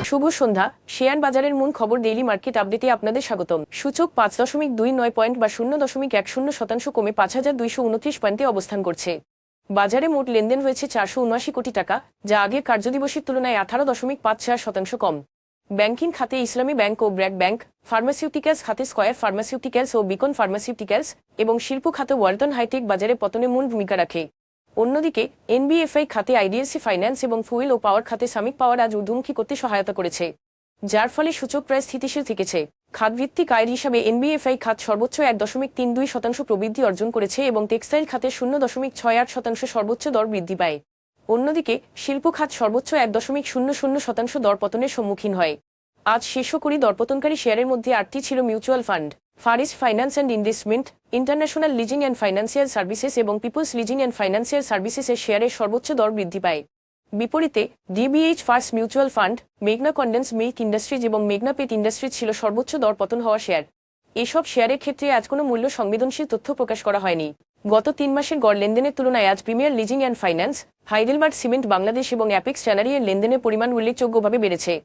শুভ সন্ধ্যা। Share বাজারের মূল খবর ডেইলি মার্কেট আপডেটে আপনাদের স্বাগতম। সূচক 5.29 পয়েন্ট বা 0.10% কমে 5,229 পয়েন্টে অবস্থান করছে। বাজারে মোট লেনদেন হয়েছে 479 কোটি টাকা, যা আগের কার্যদিবসের তুলনায় 18.54% কম। ব্যাংকিং খাতে ইসলামী ব্যাংক ও ব্র্যাক ব্যাংক, ফার্মাসিউটিক্যালস খাতে স্কয়ার ফার্মাসিউটিক্যালস ও বিকন ফার্মাসিউটিক্যালস এবং শিল্প খাতে ওয়ালটন হাইটেক বাজারে পতনে মূল ভূমিকা রাখে। অন্যদিকে এনবিএফআই খাতে আইডিএলসি ফাইন্যান্স এবং ফুয়েল ও পাওয়ার খাতে সামিক পাওয়ার আজ ঊর্ধ্বমুখী করতে সহায়তা করেছে, যার ফলে সূচক প্রায় স্থিতিশীল থেকেছে। খাতভিত্তিক আয়ের হিসাবে এনবিএফআই খাত সর্বোচ্চ 1.32% প্রবৃদ্ধি অর্জন করেছে এবং টেক্সটাইল খাতে 0.68% সর্বোচ্চ দর বৃদ্ধি পায়। অন্যদিকে শিল্প খাত সর্বোচ্চ 1.00% দর পতনের সম্মুখীন হয়। আজ শীর্ষ কুড়ি দরপতনকারী শেয়ারের মধ্যে 8টি ছিল mutual fund, Faris finance and investment, international leasing and financial services এবং পিপলস লিজিং অ্যান্ড ফাইন্যান্সিয়াল সার্ভিসেসের শেয়ারের সর্বোচ্চ দর বৃদ্ধি পায়। বিপরীতে ডিবিএইচ ফার্স্ট মিউচুয়াল ফান্ড, মেঘনা কন্ডেন্স মিল্ক ইন্ডাস্ট্রিজ এবং মেঘনা পেট ইন্ডাস্ট্রিজ ছিল সর্বোচ্চ দর পতন হওয়া শেয়ার। এসব শেয়ারের ক্ষেত্রে আজ কোনো মূল্য সংবেদনশীল তথ্য প্রকাশ করা হয়নি। গত 3 মাসের গড় লেনদেনের তুলনায় আজ premier leasing and finance, Heidelberg cement Bangladesh এবং অ্যাপেক্স ট্যানারি-এর লেনদেনের পরিমাণ উল্লেখযোগ্যভাবে বেড়েছে।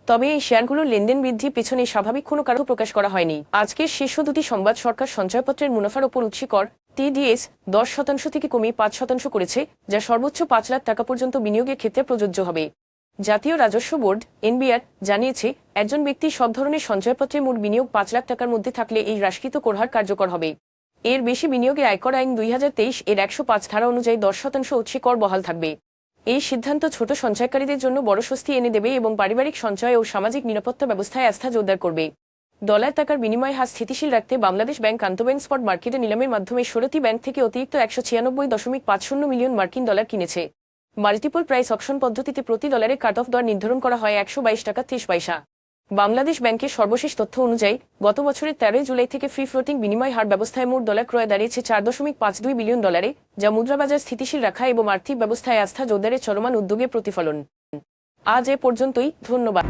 তবে এই শেয়ারগুলোর লেনদেন বৃদ্ধির পেছনে স্বাভাবিক কোনো কারণ প্রকাশ করা হয়নি। আজকের শীর্ষ দুটি সংবাদ সরকার সঞ্চয়পত্রের মুনাফার ওপর উৎসীকর টিডিএস 10% থেকে কমিয়ে 5% করেছে, যা সর্বোচ্চ 5 লাখ টাকা পর্যন্ত বিনিয়োগের ক্ষেত্রে প্রযোজ্য হবে। জাতীয় রাজস্ব বোর্ড এনবিআর জানিয়েছে, একজন ব্যক্তি সব ধরনের সঞ্চয়পত্রে মোট বিনিয়োগ 5 লাখ টাকার মধ্যে থাকলে এই হ্রাসকৃত করহার কার্যকর হবে। এর বেশি বিনিয়োগে আয়কর আইন 2023 এর 105 ধারা অনুযায়ী 10% উৎসীকর বহাল থাকবে। এই সিদ্ধান্ত ছোট সঞ্চয়কারীদের জন্য বড় স্বস্তি এনে দেবে এবং পারিবারিক সঞ্চয় ও সামাজিক নিরাপত্তা ব্যবস্থায় আস্থা জোরদার করবে। ডলার টাকার বিনিময় হার স্থিতিশীল রাখতে বাংলাদেশ ব্যাংক আন্তঃব্যাংক স্পট মার্কেটে নিলামের মাধ্যমে 16টি ব্যাংক থেকে অতিরিক্ত 196.50 মিলিয়ন মার্কিন ডলার কিনেছে। মাল্টিপল প্রাইস অকশন পদ্ধতিতে প্রতি ডলারে কাট অফ দর নির্ধারণ করা হয় 122 টাকা 30 পয়সা। বাংলাদেশ ব্যাংকের সর্বশেষ তথ্য অনুযায়ী গত বছরের 13 জুলাই থেকে ফ্রি ফ্লোটিং বিনিময় হার ব্যবস্থায় মোট ডলার ক্রয় দাঁড়িয়েছে 4.52 বিলিয়ন ডলারে, যা মুদ্রাবাজার স্থিতিশীল রাখা এবং আর্থিক ব্যবস্থায় আস্থা জোরদারের চলমান উদ্যোগের প্রতিফলন। আজ এ পর্যন্তই, ধন্যবাদ।